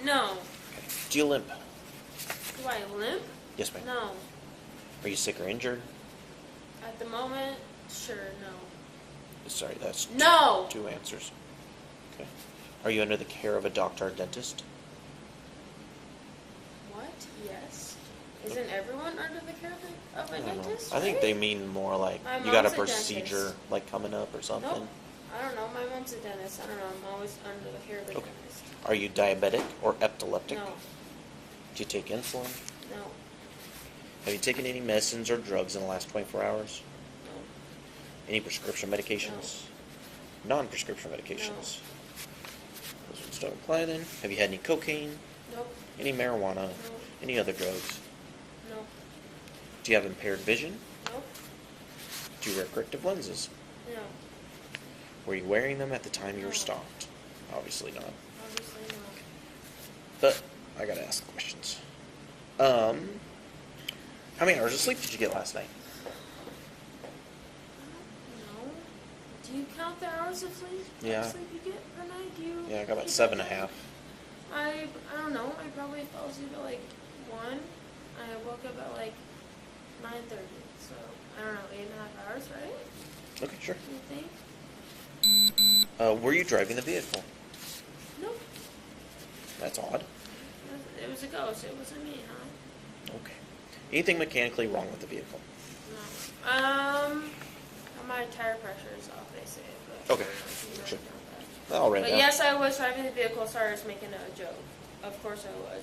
[SPEAKER 3] No.
[SPEAKER 2] Okay. Do you limp?
[SPEAKER 3] Do I limp?
[SPEAKER 2] Yes, ma'am.
[SPEAKER 3] No.
[SPEAKER 2] Are you sick or injured?
[SPEAKER 3] At the moment, sure, no.
[SPEAKER 2] Sorry, that's
[SPEAKER 3] No!
[SPEAKER 2] two answers. Okay. Are you under the care of a doctor or dentist?
[SPEAKER 3] What? Yes. Isn't everyone under the care of a
[SPEAKER 2] I don't know.
[SPEAKER 3] dentist?
[SPEAKER 2] I think
[SPEAKER 3] right?
[SPEAKER 2] they mean more like
[SPEAKER 3] My
[SPEAKER 2] you got a
[SPEAKER 3] mom's a
[SPEAKER 2] procedure
[SPEAKER 3] dentist.
[SPEAKER 2] like coming up or something.
[SPEAKER 3] Nope. I don't know. My mom's a dentist. I don't know. I'm always under the care of a
[SPEAKER 2] Okay.
[SPEAKER 3] dentist.
[SPEAKER 2] Are you diabetic or epileptic?
[SPEAKER 3] No.
[SPEAKER 2] Do you take insulin?
[SPEAKER 3] No.
[SPEAKER 2] Have you taken any medicines or drugs in the last 24 hours?
[SPEAKER 3] No.
[SPEAKER 2] Any prescription medications? Non-prescription medications? Those ones don't apply then. Have you had any cocaine?
[SPEAKER 3] Nope.
[SPEAKER 2] Any marijuana?
[SPEAKER 3] No.
[SPEAKER 2] Any other drugs?
[SPEAKER 3] No.
[SPEAKER 2] Do you have impaired vision?
[SPEAKER 3] Nope.
[SPEAKER 2] Do you wear corrective lenses?
[SPEAKER 3] No.
[SPEAKER 2] Were you wearing them at the time you were
[SPEAKER 3] No.
[SPEAKER 2] stopped? Obviously not.
[SPEAKER 3] Obviously no.
[SPEAKER 2] But I gotta ask the questions. How many hours of sleep did you get last night?
[SPEAKER 3] No. Do you count the hours of sleep?
[SPEAKER 2] Yeah.
[SPEAKER 3] Sleep you get per night? Do you?
[SPEAKER 2] Yeah, I got about
[SPEAKER 3] keep
[SPEAKER 2] 7.5.
[SPEAKER 3] I don't know. I probably fell asleep at like 1. I woke up at like 9:30. So I don't know, 8.5 hours, right?
[SPEAKER 2] Okay, sure.
[SPEAKER 3] You think?
[SPEAKER 2] Were you driving the vehicle?
[SPEAKER 3] Nope.
[SPEAKER 2] That's odd.
[SPEAKER 3] It was a ghost. It wasn't me, huh?
[SPEAKER 2] Okay. Anything mechanically wrong with the vehicle?
[SPEAKER 3] No. My tire pressure is off, they say. But
[SPEAKER 2] Okay.
[SPEAKER 3] I don't know if
[SPEAKER 2] Sure.
[SPEAKER 3] you know that.
[SPEAKER 2] All right.
[SPEAKER 3] But yes, I was driving the vehicle. Sorry, I was making a joke. Of course I was.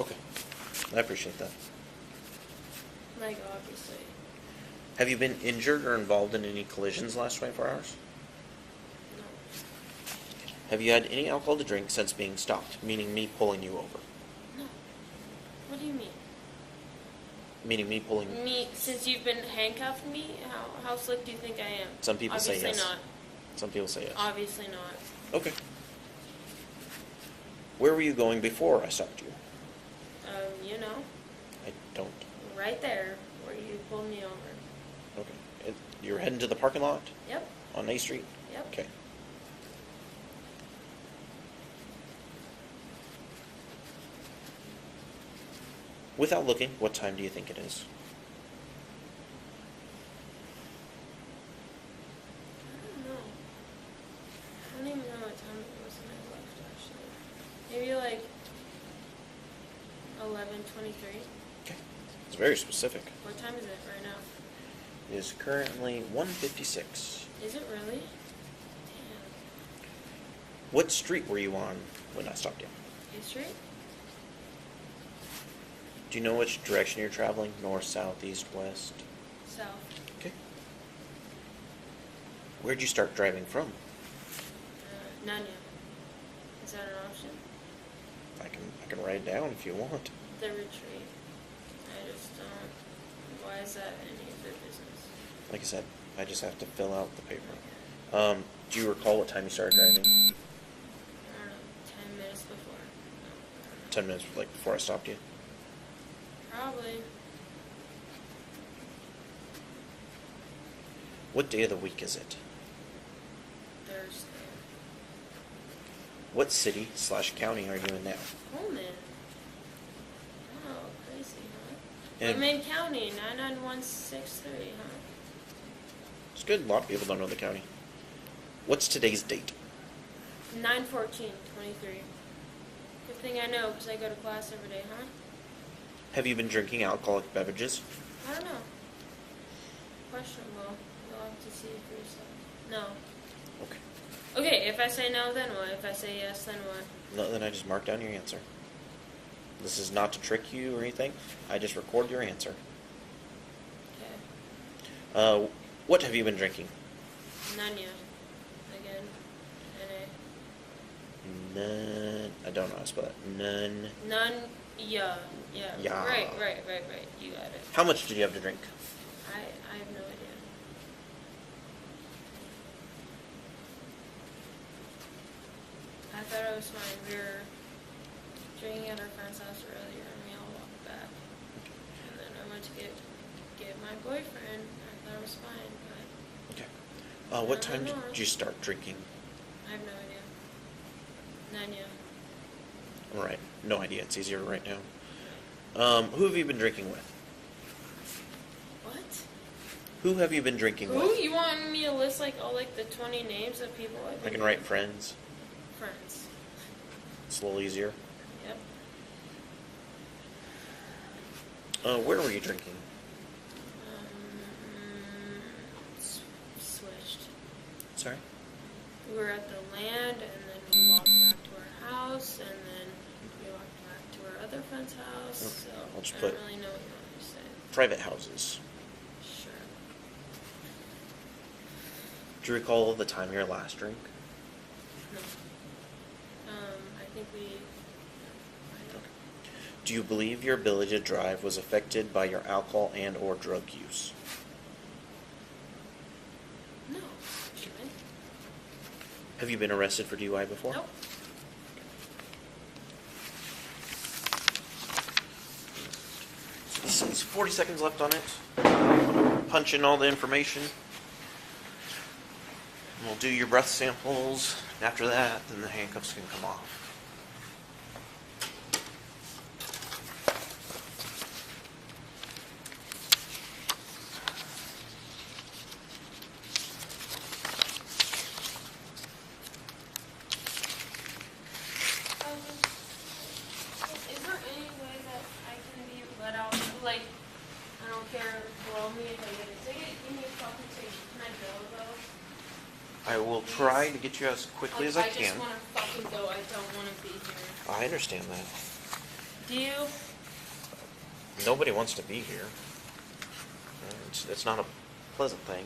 [SPEAKER 2] Okay. I appreciate that.
[SPEAKER 3] Like, obviously.
[SPEAKER 2] Have you been injured or involved in any collisions the last 24 hours?
[SPEAKER 3] No.
[SPEAKER 2] Have you had any alcohol to drink since being stopped, meaning me pulling you over?
[SPEAKER 3] No. What do you mean?
[SPEAKER 2] Meaning me pulling...
[SPEAKER 3] Me, since you've been handcuffed me, how slick do you think I am?
[SPEAKER 2] Some people say yes.
[SPEAKER 3] Obviously not.
[SPEAKER 2] Some people say yes.
[SPEAKER 3] Obviously not.
[SPEAKER 2] Okay. Where were you going before I stopped you?
[SPEAKER 3] You know.
[SPEAKER 2] I don't.
[SPEAKER 3] Right there, where you pulled me over.
[SPEAKER 2] Okay. You're heading to the parking lot?
[SPEAKER 3] Yep.
[SPEAKER 2] On A Street?
[SPEAKER 3] Yep.
[SPEAKER 2] Okay. Without looking, what time do you think it is?
[SPEAKER 3] I don't know. I don't even know what time it was when I left, actually. Maybe like 11:23.
[SPEAKER 2] Okay. It's very specific.
[SPEAKER 3] What time is it right now?
[SPEAKER 2] It is currently 1:56.
[SPEAKER 3] Is it really? Damn.
[SPEAKER 2] What street were you on when I stopped you?
[SPEAKER 3] A Street?
[SPEAKER 2] Do you know which direction you're traveling? North, south, east, west?
[SPEAKER 3] South.
[SPEAKER 2] Okay. Where'd you start driving from?
[SPEAKER 3] Nanya. Is that an option?
[SPEAKER 2] I can write it down if you want.
[SPEAKER 3] The retreat. I just don't. Why is that any of their business?
[SPEAKER 2] Like I said, I just have to fill out the paper. Do you recall what time you started driving?
[SPEAKER 3] I don't know. 10 minutes before. No.
[SPEAKER 2] 10 minutes, like, before I stopped you?
[SPEAKER 3] Probably.
[SPEAKER 2] What day of the week is it?
[SPEAKER 3] Thursday.
[SPEAKER 2] What city / county are you in now?
[SPEAKER 3] Coleman. Oh, crazy, huh?
[SPEAKER 2] And
[SPEAKER 3] Main County, 99163, huh?
[SPEAKER 2] it's good. A lot of people don't know the county. What's today's date?
[SPEAKER 3] 9/14/23. Good thing I know, because I go to class every day, huh?
[SPEAKER 2] Have you been drinking alcoholic beverages?
[SPEAKER 3] I don't know. Questionable. You'll have to see for yourself. No.
[SPEAKER 2] Okay.
[SPEAKER 3] Okay, if I say no, then what? If I say yes, then what?
[SPEAKER 2] No, then I just mark down your answer. This is not to trick you or anything. I just record your answer.
[SPEAKER 3] Okay.
[SPEAKER 2] What have you been drinking?
[SPEAKER 3] Nanya. Again. N-A.
[SPEAKER 2] None. I don't know how to spell that. None.
[SPEAKER 3] None. Yeah. Yeah.
[SPEAKER 2] Yeah.
[SPEAKER 3] Right. You got it.
[SPEAKER 2] How much did you have to drink?
[SPEAKER 3] I have no idea. I thought it was fine. We were drinking at our friend's house earlier, and we all walked back. And then I went to get my boyfriend. I thought it was fine, but
[SPEAKER 2] Okay. What time did you start drinking?
[SPEAKER 3] I have no idea. Nanya.
[SPEAKER 2] All right. No idea. It's easier to write down. Who have you been drinking with?
[SPEAKER 3] What?
[SPEAKER 2] Who have you been drinking
[SPEAKER 3] Who?
[SPEAKER 2] with?
[SPEAKER 3] You want me to list like all like the 20 names of people I've been
[SPEAKER 2] I can write friends.
[SPEAKER 3] friends.
[SPEAKER 2] It's a little easier.
[SPEAKER 3] Yep.
[SPEAKER 2] Where were you drinking?
[SPEAKER 3] Switched.
[SPEAKER 2] Sorry?
[SPEAKER 3] We were at the land, and then we walked back to our house, and then we walked back to our other friend's house.
[SPEAKER 2] Okay.
[SPEAKER 3] So
[SPEAKER 2] I'll just
[SPEAKER 3] I
[SPEAKER 2] put
[SPEAKER 3] don't really know what you want me to say.
[SPEAKER 2] Private houses.
[SPEAKER 3] Sure.
[SPEAKER 2] Do you recall the time of your last drink?
[SPEAKER 3] No. I think we. I don't.
[SPEAKER 2] Do you believe your ability to drive was affected by your alcohol and or drug use?
[SPEAKER 3] No. Should I?
[SPEAKER 2] Have you been arrested for DUI before?
[SPEAKER 3] Nope.
[SPEAKER 2] This is 40 seconds left on it. I'm going to punch in all the information. And we'll do your breath samples. And after that, then the handcuffs can come off.
[SPEAKER 3] Is there any way that I can be let out? Like, I don't care, blow me if I get a ticket. Give me a fucking ticket. Can I go, though?
[SPEAKER 2] I will try to get you as quickly as I
[SPEAKER 3] I
[SPEAKER 2] can.
[SPEAKER 3] just want to fucking go. I don't want to be here.
[SPEAKER 2] I understand that.
[SPEAKER 3] Do you?
[SPEAKER 2] Nobody wants to be here. It's not a pleasant thing.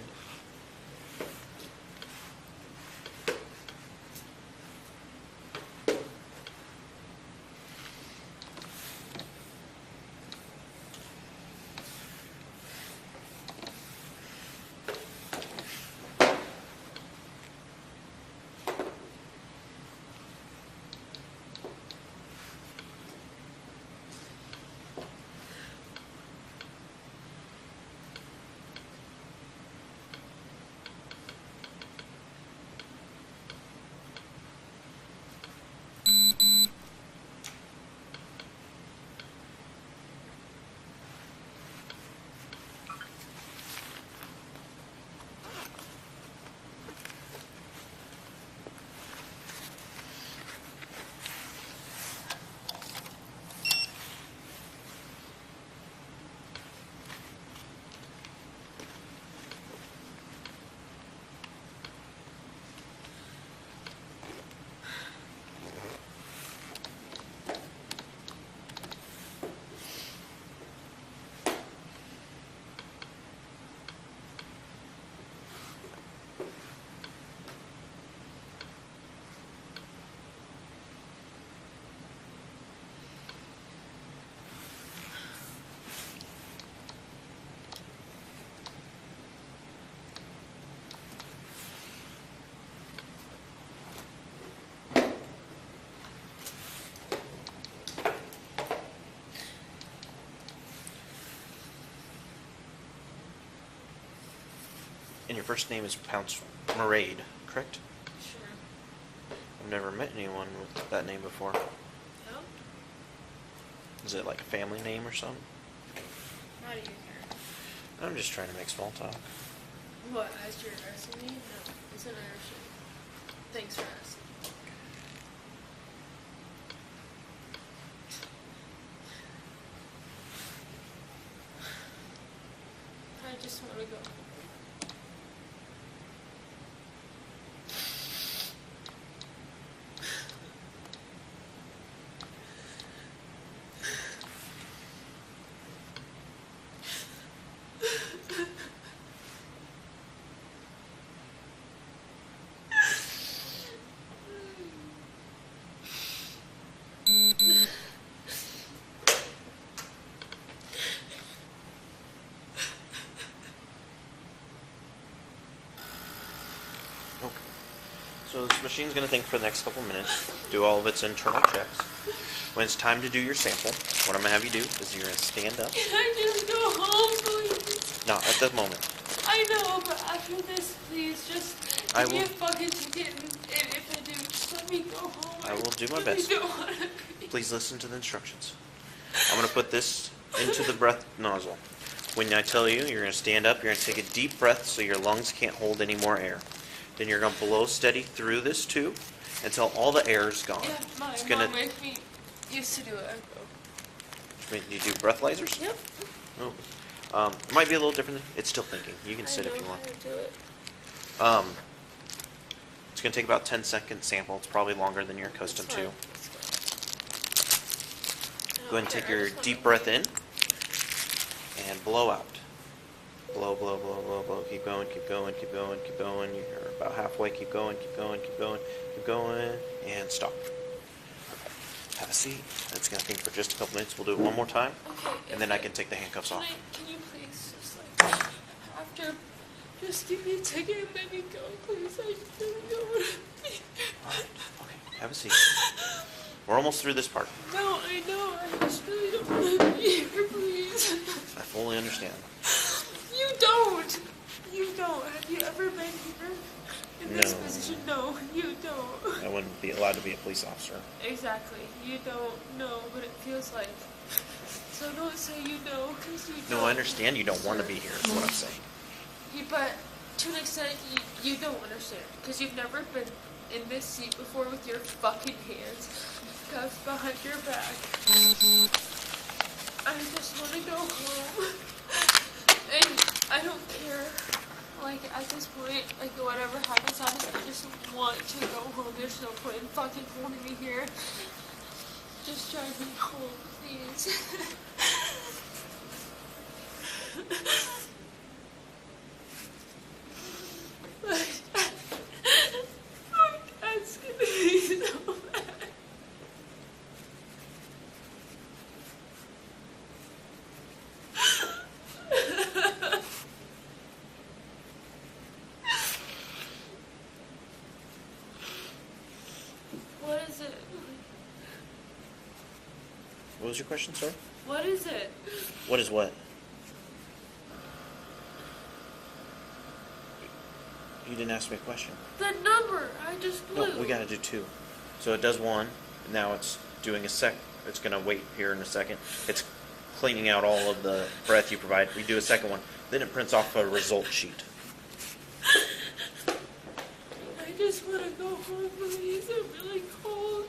[SPEAKER 2] And your first name is Pounce Maraid, correct?
[SPEAKER 3] Sure.
[SPEAKER 2] I've never met anyone with that name before.
[SPEAKER 3] No?
[SPEAKER 2] Is it like a family name or something?
[SPEAKER 3] How do you care?
[SPEAKER 2] I'm just trying to make small talk.
[SPEAKER 3] What, as you're addressing me? No, it's an Irish name. Thanks for asking. I just want to go home.
[SPEAKER 2] Okay. So this machine's going to think for the next couple minutes, do all of its internal checks. When it's time to do your sample, what I'm going to have you do is you're going to stand up.
[SPEAKER 3] Can I just go home, please?
[SPEAKER 2] Not at the moment.
[SPEAKER 3] I know, but after this, please, just give me a fucking ticket, and if I do, just let me go home.
[SPEAKER 2] I will do my
[SPEAKER 3] really
[SPEAKER 2] best.
[SPEAKER 3] don't want to be.
[SPEAKER 2] Please listen to the instructions. I'm going to put this into the breath nozzle. When I tell you, you're going to stand up, you're going to take a deep breath so your lungs can't hold any more air. Then you're going to blow steady through this tube until all the air is gone.
[SPEAKER 3] Yeah, my
[SPEAKER 2] It's
[SPEAKER 3] mom
[SPEAKER 2] gonna.
[SPEAKER 3] made me used to do it.
[SPEAKER 2] You do breathalyzers?
[SPEAKER 3] Yep.
[SPEAKER 2] Oh. It might be a little different. It's still thinking. You can sit if you want.
[SPEAKER 3] I know how to do it.
[SPEAKER 2] It's going to take about 10-second sample. It's probably longer than you're accustomed to. Go ahead and take your deep breath in and blow out. Blow, blow, blow, blow, blow. Keep going, keep going, keep going, keep going. You're about halfway. Keep going, keep going, keep going, keep going, and stop. Okay. Have a seat. That's going to think for just a couple minutes. We'll do it one more time,
[SPEAKER 3] Okay.
[SPEAKER 2] and then I can take the handcuffs off.
[SPEAKER 3] Can you please just like after just give me a ticket and let me go, please? I really don't want to be.
[SPEAKER 2] All right. Okay. Have a seat. We're almost through this part.
[SPEAKER 3] No, I know. I just really don't want to be here, please.
[SPEAKER 2] I fully understand.
[SPEAKER 3] You don't. You don't. Have you ever been here in this
[SPEAKER 2] No.
[SPEAKER 3] position? No, you don't.
[SPEAKER 2] I wouldn't be allowed to be a police officer.
[SPEAKER 3] Exactly. You don't know what it feels like. So don't say you know, because you don't.
[SPEAKER 2] No, I understand you don't want to be here, is what I'm saying.
[SPEAKER 3] But to an extent, you don't understand. Because you've never been in this seat before with your fucking hands cuffed behind your back. I just want to go home. And I don't care. Like, at this point, like, whatever happens, I just want to go home. There's no point in fucking holding me here. Just drive me home, please. is it?
[SPEAKER 2] What was your question, sir?
[SPEAKER 3] What is it?
[SPEAKER 2] What is what? You didn't ask me a question.
[SPEAKER 3] The number I just blew.
[SPEAKER 2] No, we gotta do 2. So it does 1, and now it's doing a sec. It's gonna wait here in a second. It's cleaning out all of the breath you provide. We do a second one. Then it prints off a result sheet.
[SPEAKER 3] I just want to go home, please. I'm really cold.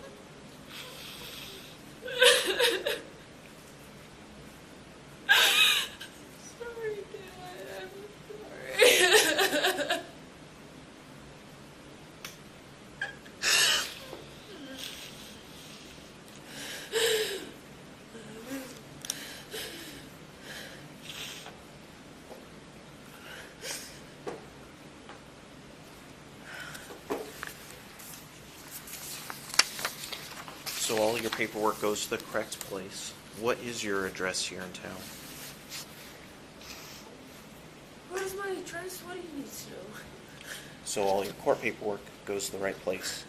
[SPEAKER 3] Sorry, Dad. I'm sorry.
[SPEAKER 2] So all your paperwork goes to the correct place. What is your address here in town?
[SPEAKER 3] What is my address? What do you need to know?
[SPEAKER 2] So all your court paperwork goes to the right place.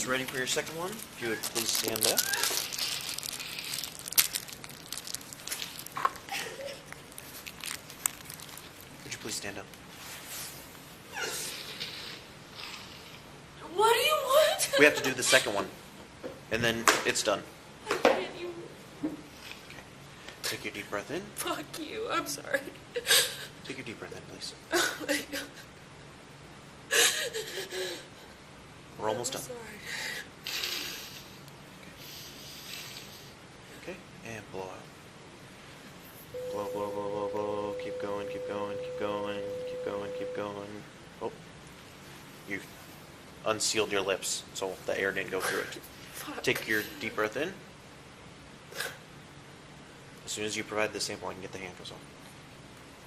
[SPEAKER 2] Ready for your second one? If you would please stand up. Would you please stand up?
[SPEAKER 3] What do you want?
[SPEAKER 2] We have to do the second one, and then it's done.
[SPEAKER 3] I can't even.
[SPEAKER 2] Okay. Take your deep breath in.
[SPEAKER 3] Fuck you. I'm sorry.
[SPEAKER 2] Take your deep breath in, please.
[SPEAKER 3] Oh my God.
[SPEAKER 2] We're almost done.
[SPEAKER 3] Sorry.
[SPEAKER 2] Okay, and blow out. Blow, blow, blow, blow, blow. Keep going, keep going, keep going, keep going, keep going. Oh, you unsealed your lips, so the air didn't go through it.
[SPEAKER 3] Fuck.
[SPEAKER 2] Take your deep breath in. As soon as you provide the sample, I can get the handcuffs off.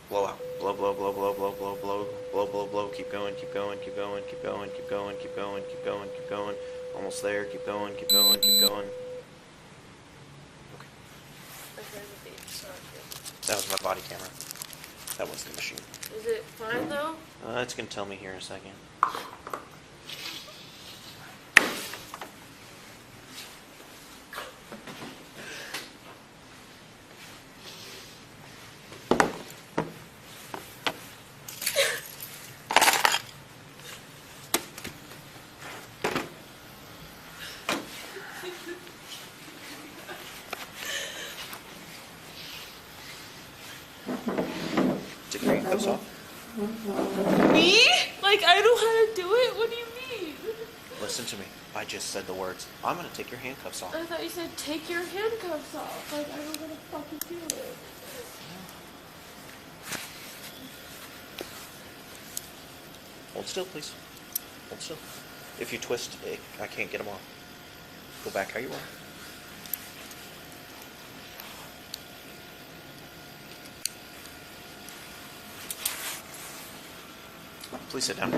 [SPEAKER 2] Blow out. Blow, blow, blow, blow, blow, blow, blow, blow, blow, blow. Keep going, keep going, keep going, keep going, keep going, keep going, keep going, keep going. Almost there. Keep going, keep going, keep going. Okay. That was my body camera. That was the machine.
[SPEAKER 3] Is it fine though?
[SPEAKER 2] It's gonna tell me here in a second. Take your handcuffs off.
[SPEAKER 3] Me? Like I know how to do it? What do you mean?
[SPEAKER 2] Listen to me. I just said the words. I'm gonna take your handcuffs off.
[SPEAKER 3] I thought you said take your handcuffs off. Like I don't know how to fucking do it.
[SPEAKER 2] Hold still, please. Hold still. If you twist, I can't get them off. Go back how you are. Please sit down.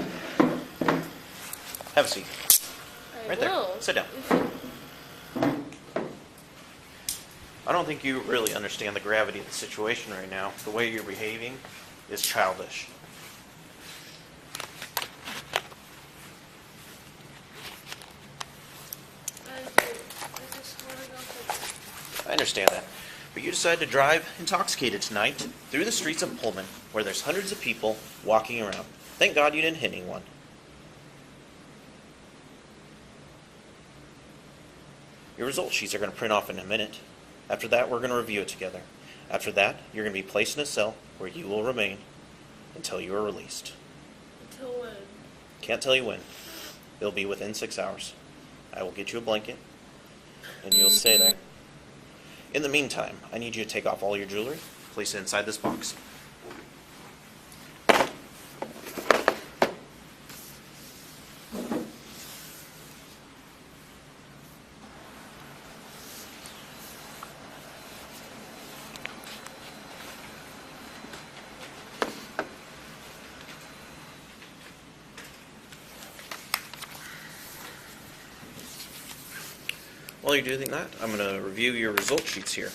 [SPEAKER 2] Have a seat. Right there. Sit down. I don't think you really understand the gravity of the situation right now. The way you're behaving is childish. I understand that. But you decided to drive intoxicated tonight through the streets of Pullman, where there's hundreds of people walking around. Thank God you didn't hit anyone. Your result sheets are going to print off in a minute. After that, we're going to review it together. After that, you're going to be placed in a cell where you will remain until you are released.
[SPEAKER 3] Until when?
[SPEAKER 2] Can't tell you when. It'll be within 6 hours. I will get you a blanket, and you'll stay there. In the meantime, I need you to take off all your jewelry, place it inside this box. While you're doing that, I'm going to review your result sheets here.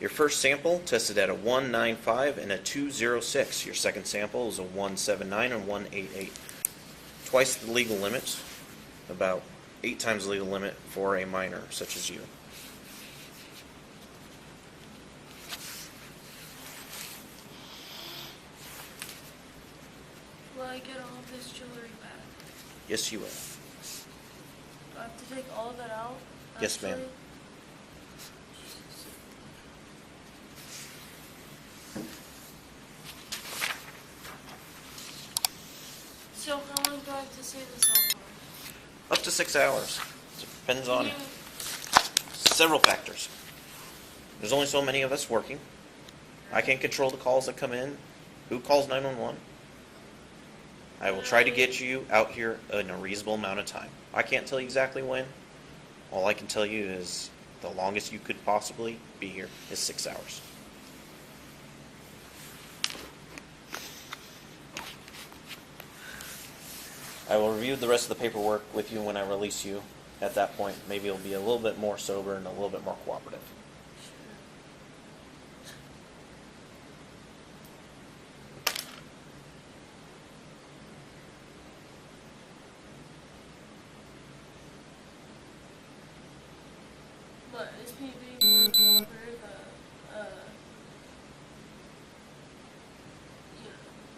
[SPEAKER 2] Your first sample tested at a 195 and a 206. Your second sample is a 179 and 188. Twice the legal limit, about 8 times the legal limit for a minor such as you.
[SPEAKER 3] Will I get all of this jewelry back?
[SPEAKER 2] Yes, you will.
[SPEAKER 3] Do I have to take all of it out?
[SPEAKER 2] Yes, ma'am.
[SPEAKER 3] So how long do I have to save this all for?
[SPEAKER 2] Up to 6 hours. It depends on several factors. There's only so many of us working. I can't control the calls that come in. Who calls 911? I will try to get you out here in a reasonable amount of time. I can't tell you exactly when. All I can tell you is the longest you could possibly be here is 6 hours. I will review the rest of the paperwork with you when I release you. At that point, maybe you'll be a little bit more sober and a little bit more cooperative.
[SPEAKER 3] But is he being more cooperative?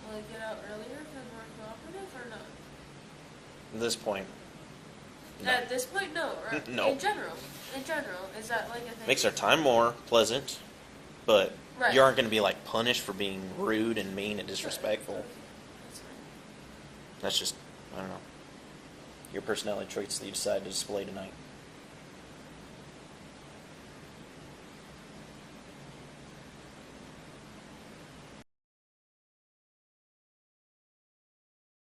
[SPEAKER 3] Will I get out earlier if I'm more cooperative or not?
[SPEAKER 2] At this point, no.
[SPEAKER 3] At this point, no, right?
[SPEAKER 2] No.
[SPEAKER 3] In general, is that like a thing?
[SPEAKER 2] Makes our time more pleasant, but
[SPEAKER 3] Right.
[SPEAKER 2] you aren't going to be like punished for being rude and mean and disrespectful.
[SPEAKER 3] That's fine.
[SPEAKER 2] That's just, I don't know, your personality traits that you decide to display tonight.